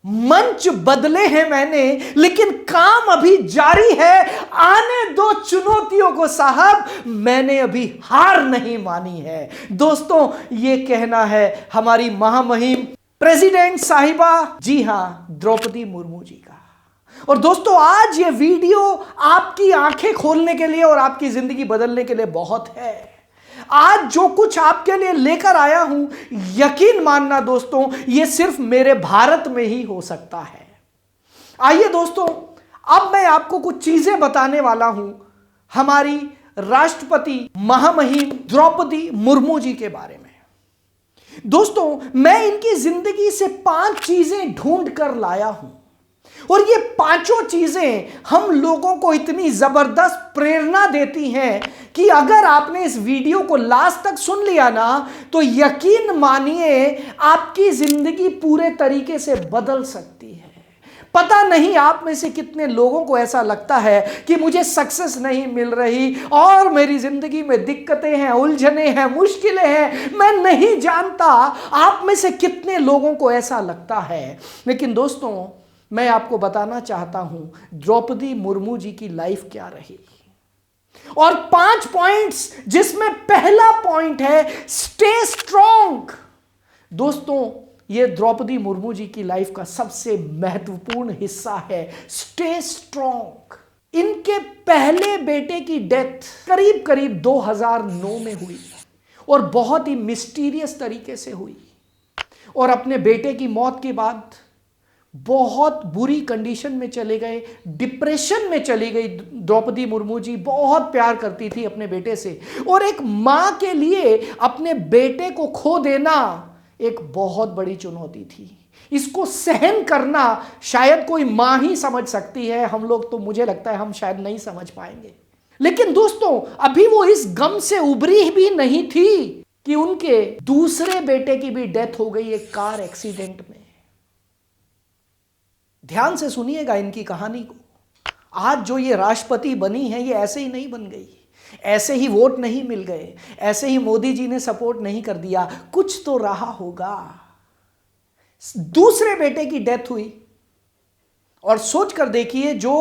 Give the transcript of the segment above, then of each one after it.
मंच बदले हैं मैंने, लेकिन काम अभी जारी है। आने दो चुनौतियों को साहब, मैंने अभी हार नहीं मानी है। दोस्तों, ये कहना है हमारी महामहिम प्रेसिडेंट साहिबा, जी हां, द्रौपदी मुर्मू जी का। और दोस्तों, आज ये वीडियो आपकी आंखें खोलने के लिए और आपकी जिंदगी बदलने के लिए बहुत है। आज जो कुछ आपके लिए लेकर आया हूं, यकीन मानना दोस्तों, यह सिर्फ मेरे भारत में ही हो सकता है। आइए दोस्तों, अब मैं आपको कुछ चीजें बताने वाला हूं हमारी राष्ट्रपति महामहिम द्रौपदी मुर्मू जी के बारे में। दोस्तों, मैं इनकी जिंदगी से 5 चीजें ढूंढ कर लाया हूं, और ये 5 चीजें हम लोगों को इतनी जबरदस्त प्रेरणा देती हैं कि अगर आपने इस वीडियो को लास्ट तक सुन लिया ना, तो यकीन मानिए आपकी जिंदगी पूरे तरीके से बदल सकती है। पता नहीं आप में से कितने लोगों को ऐसा लगता है कि मुझे सक्सेस नहीं मिल रही और मेरी जिंदगी में दिक्कतें हैं, उलझने हैं, मुश्किलें हैं, मैं नहीं जानता आप में से कितने लोगों को ऐसा लगता है। लेकिन दोस्तों, मैं आपको बताना चाहता हूं द्रौपदी मुर्मू जी की लाइफ क्या रही, और 5 पॉइंट्स, जिसमें पहला पॉइंट है स्टे स्ट्रॉन्ग। दोस्तों, यह द्रौपदी मुर्मू जी की लाइफ का सबसे महत्वपूर्ण हिस्सा है, स्टे स्ट्रॉन्ग। इनके पहले बेटे की डेथ करीब करीब 2009 में हुई, और बहुत ही मिस्टीरियस तरीके से हुई। और अपने बेटे की मौत के बाद बहुत बुरी कंडीशन में चले गए, डिप्रेशन में चली गई द्रौपदी मुर्मू जी। बहुत प्यार करती थी अपने बेटे से, और एक मां के लिए अपने बेटे को खो देना एक बहुत बड़ी चुनौती थी। इसको सहन करना शायद कोई मां ही समझ सकती है, हम लोग तो, मुझे लगता है हम शायद नहीं समझ पाएंगे। लेकिन दोस्तों, अभी वो इस गम से उबरी भी नहीं थी कि उनके दूसरे बेटे की भी डेथ हो गई एक कार एक्सीडेंट में। ध्यान से सुनिएगा इनकी कहानी को। आज जो ये राष्ट्रपति बनी है, ये ऐसे ही नहीं बन गई, ऐसे ही वोट नहीं मिल गए, ऐसे ही मोदी जी ने सपोर्ट नहीं कर दिया, कुछ तो रहा होगा। दूसरे बेटे की डेथ हुई, और सोच कर देखिए, जो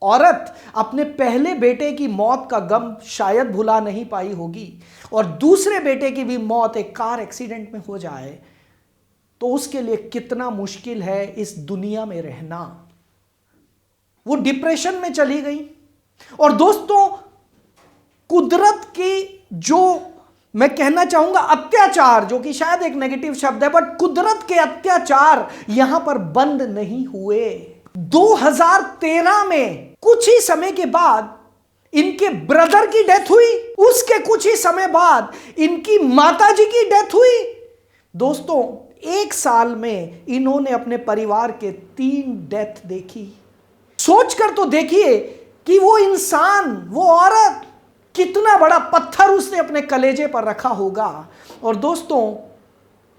औरत अपने पहले बेटे की मौत का गम शायद भुला नहीं पाई होगी, और दूसरे बेटे की भी मौत एक कार एक्सीडेंट में हो जाए, तो उसके लिए कितना मुश्किल है इस दुनिया में रहना। वो डिप्रेशन में चली गई। और दोस्तों, कुदरत की, जो मैं कहना चाहूंगा अत्याचार, जो कि शायद एक नेगेटिव शब्द है, बट कुदरत के अत्याचार यहां पर बंद नहीं हुए। 2013 में कुछ ही समय के बाद इनके ब्रदर की डेथ हुई, उसके कुछ ही समय बाद इनकी माताजी की डेथ हुई। दोस्तों, 1 साल में इन्होंने अपने परिवार के 3 डेथ देखी। सोचकर तो देखिए कि वो इंसान, वो औरत, कितना बड़ा पत्थर उसने अपने कलेजे पर रखा होगा। और दोस्तों,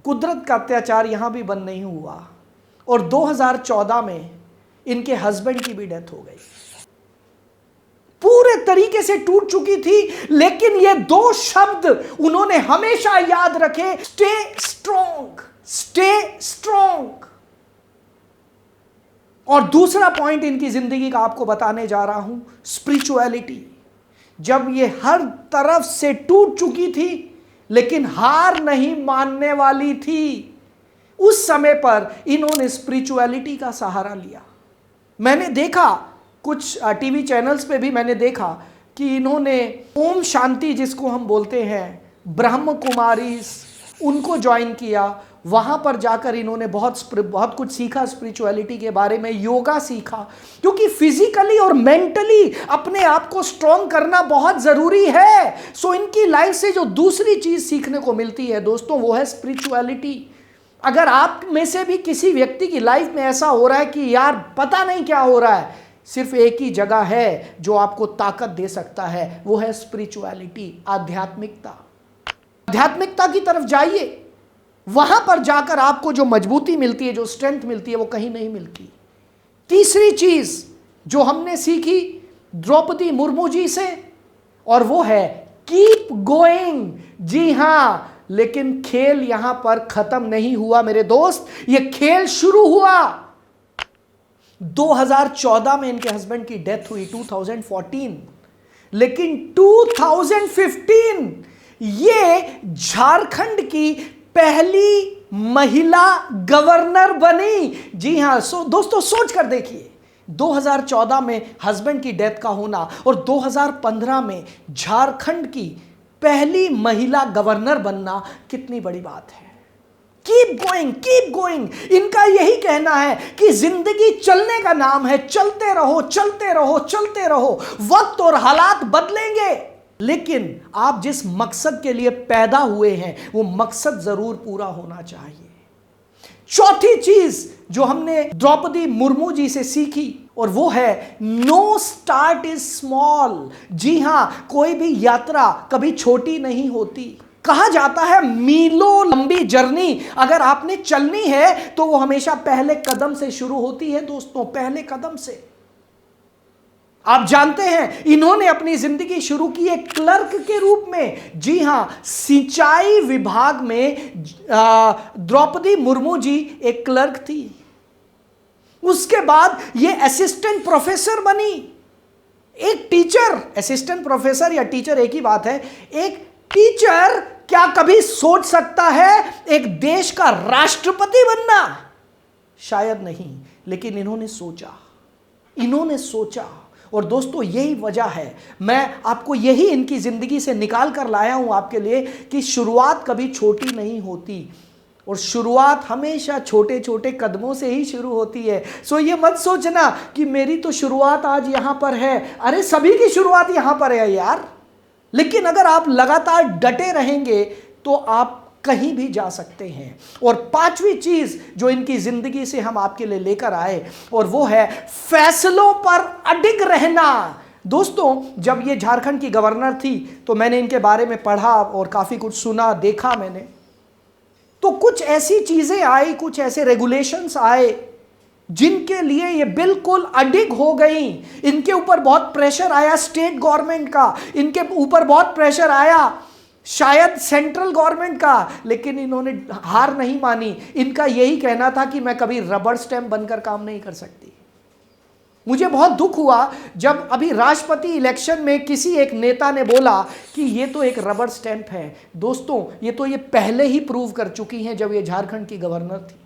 कुदरत का अत्याचार यहां भी बंद नहीं हुआ, और 2014 में इनके हस्बैंड की भी डेथ हो गई। पूरे तरीके से टूट चुकी थी, लेकिन ये 2 शब्द उन्होंने हमेशा याद रखे, स्टे स्ट्रॉन्ग, स्टे स्ट्रॉन्ग। और दूसरा पॉइंट इनकी जिंदगी का आपको बताने जा रहा हूं, स्पिरिचुअलिटी। जब ये हर तरफ से टूट चुकी थी, लेकिन हार नहीं मानने वाली थी, उस समय पर इन्होंने स्पिरिचुअलिटी का सहारा लिया। मैंने देखा कुछ टीवी चैनल्स पे भी मैंने देखा कि इन्होंने ओम शांति, जिसको हम बोलते हैं, ब्रह्म कुमारीज, उनको ज्वाइन किया। वहां पर जाकर इन्होंने बहुत कुछ सीखा स्पिरिचुअलिटी के बारे में, योगा सीखा, क्योंकि फिजिकली और मेंटली अपने आप को स्ट्रॉन्ग करना बहुत जरूरी है। सो इनकी लाइफ से जो दूसरी चीज सीखने को मिलती है दोस्तों, वो है स्पिरिचुअलिटी। अगर आप में से भी किसी व्यक्ति की लाइफ में ऐसा हो रहा है कि यार पता नहीं क्या हो रहा है, सिर्फ एक ही जगह है जो आपको ताकत दे सकता है, वो है स्पिरिचुअलिटी, आध्यात्मिकता। आध्यात्मिकता की तरफ जाइए, वहां पर जाकर आपको जो मजबूती मिलती है, जो स्ट्रेंथ मिलती है, वो कहीं नहीं मिलती। तीसरी चीज जो हमने सीखी द्रौपदी मुर्मू जी से, और वो है कीप गोइंग। जी हां, लेकिन खेल यहां पर खत्म नहीं हुआ मेरे दोस्त, ये खेल शुरू हुआ। 2014 में इनके हस्बैंड की डेथ हुई, 2014, लेकिन 2015 ये झारखंड की पहली महिला गवर्नर बनी। जी हां, दोस्तों सोच कर देखिए, 2014 में हस्बैंड की डेथ का होना और 2015 में झारखंड की पहली महिला गवर्नर बनना कितनी बड़ी बात है। Keep going, keep going. इनका यही कहना है कि जिंदगी चलने का नाम है, चलते रहो, चलते रहो, चलते रहो। वक्त और हालात बदलेंगे, लेकिन आप जिस मकसद के लिए पैदा हुए हैं वो मकसद जरूर पूरा होना चाहिए। चौथी चीज जो हमने द्रौपदी मुर्मू जी से सीखी और वो है नो स्टार्ट इज स्मॉल। जी हां, कोई भी यात्रा कभी छोटी नहीं होती। कहा जाता है मीलों लंबी जर्नी अगर आपने चलनी है तो वो हमेशा पहले कदम से शुरू होती है। दोस्तों, पहले कदम से। आप जानते हैं इन्होंने अपनी जिंदगी शुरू की एक क्लर्क के रूप में। जी हां, सिंचाई विभाग में द्रौपदी मुर्मू जी एक क्लर्क थी। उसके बाद ये असिस्टेंट प्रोफेसर बनी। एक टीचर, असिस्टेंट प्रोफेसर या टीचर एक ही बात है। एक टीचर क्या कभी सोच सकता है एक देश का राष्ट्रपति बनना? शायद नहीं, लेकिन इन्होंने सोचा। और दोस्तों, यही वजह है, मैं आपको यही इनकी जिंदगी से निकाल कर लाया हूं आपके लिए कि शुरुआत कभी छोटी नहीं होती और शुरुआत हमेशा छोटे छोटे कदमों से ही शुरू होती है। सो ये मत सोचना कि मेरी तो शुरुआत आज यहां पर है। अरे सभी की शुरुआत यहां पर है यार। लेकिन अगर आप लगातार डटे रहेंगे तो आप कहीं भी जा सकते हैं। और पांचवी चीज जो इनकी जिंदगी से हम आपके लिए लेकर आए और वो है फैसलों पर अडिग रहना। दोस्तों, जब ये झारखंड की गवर्नर थी तो मैंने इनके बारे में पढ़ा और काफी कुछ सुना, देखा मैंने। तो कुछ ऐसी चीजें आई, कुछ ऐसे रेगुलेशंस आए जिनके लिए ये बिल्कुल अडिग हो गई। इनके ऊपर बहुत प्रेशर आया स्टेट गवर्नमेंट का, इनके ऊपर बहुत प्रेशर आया शायद सेंट्रल गवर्नमेंट का, लेकिन इन्होंने हार नहीं मानी। इनका यही कहना था कि मैं कभी रबर स्टैंप बनकर काम नहीं कर सकती। मुझे बहुत दुख हुआ जब अभी राष्ट्रपति इलेक्शन में किसी एक नेता ने बोला कि ये तो एक रबर स्टैंप है। दोस्तों, ये पहले ही प्रूव कर चुकी हैं जब ये झारखंड की गवर्नर थी।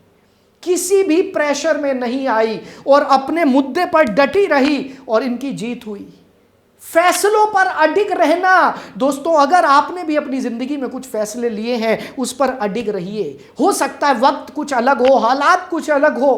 किसी भी प्रेशर में नहीं आई और अपने मुद्दे पर डटी रही और इनकी जीत हुई। फैसलों पर अडिग रहना। दोस्तों, अगर आपने भी अपनी जिंदगी में कुछ फैसले लिए हैं उस पर अडिग रहिए। हो सकता है वक्त कुछ अलग हो, हालात कुछ अलग हो।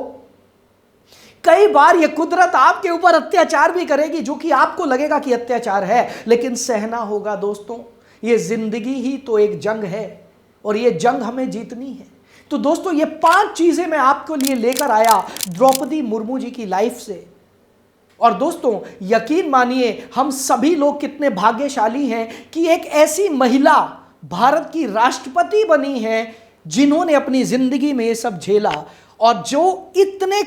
कई बार ये कुदरत आपके ऊपर अत्याचार भी करेगी जो कि आपको लगेगा कि अत्याचार है, लेकिन सहना होगा। दोस्तों, ये जिंदगी ही तो एक जंग है और ये जंग हमें जीतनी है। तो दोस्तों, ये 5 चीजें मैं आपके लिए लेकर आया द्रौपदी मुर्मू जी की लाइफ से। और दोस्तों, यकीन मानिए हम सभी लोग कितने भाग्यशाली हैं कि एक ऐसी महिला भारत की राष्ट्रपति बनी है जिन्होंने अपनी जिंदगी में ये सब झेला और जो इतने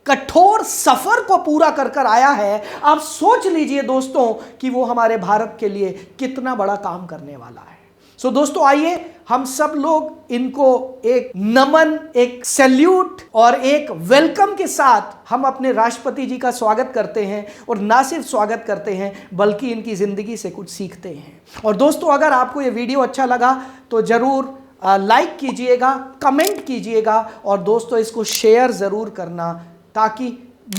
कठोर सफर को पूरा कर कर आया है। आप सोच लीजिए दोस्तों कि वो हमारे भारत के लिए कितना बड़ा काम करने वाला है। सो दोस्तों, आइए हम सब लोग इनको एक नमन, एक सैल्यूट और एक वेलकम के साथ हम अपने राष्ट्रपति जी का स्वागत करते हैं। और ना सिर्फ स्वागत करते हैं बल्कि इनकी जिंदगी से कुछ सीखते हैं। और दोस्तों, अगर आपको ये वीडियो अच्छा लगा तो जरूर लाइक कीजिएगा, कमेंट कीजिएगा और दोस्तों इसको शेयर जरूर करना, ताकि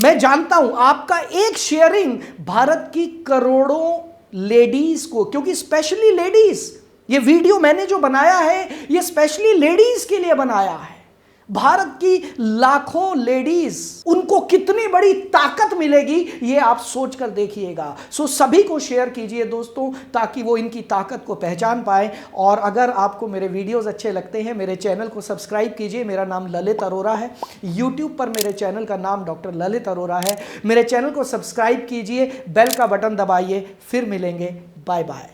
मैं जानता हूं आपका एक शेयरिंग भारत की करोड़ों लेडीज को, क्योंकि स्पेशली लेडीज, ये वीडियो मैंने जो बनाया है ये स्पेशली लेडीज के लिए बनाया है। भारत की लाखों लेडीज, उनको कितनी बड़ी ताकत मिलेगी ये आप सोच कर देखिएगा। सो सभी को शेयर कीजिए दोस्तों, ताकि वो इनकी ताकत को पहचान पाए। और अगर आपको मेरे वीडियोस अच्छे लगते हैं, मेरे चैनल को सब्सक्राइब कीजिए। मेरा नाम ललित अरोरा है। यूट्यूब पर मेरे चैनल का नाम डॉक्टर ललित अरोरा है। मेरे चैनल को सब्सक्राइब कीजिए, बेल का बटन दबाइए। फिर मिलेंगे, बाय बाय।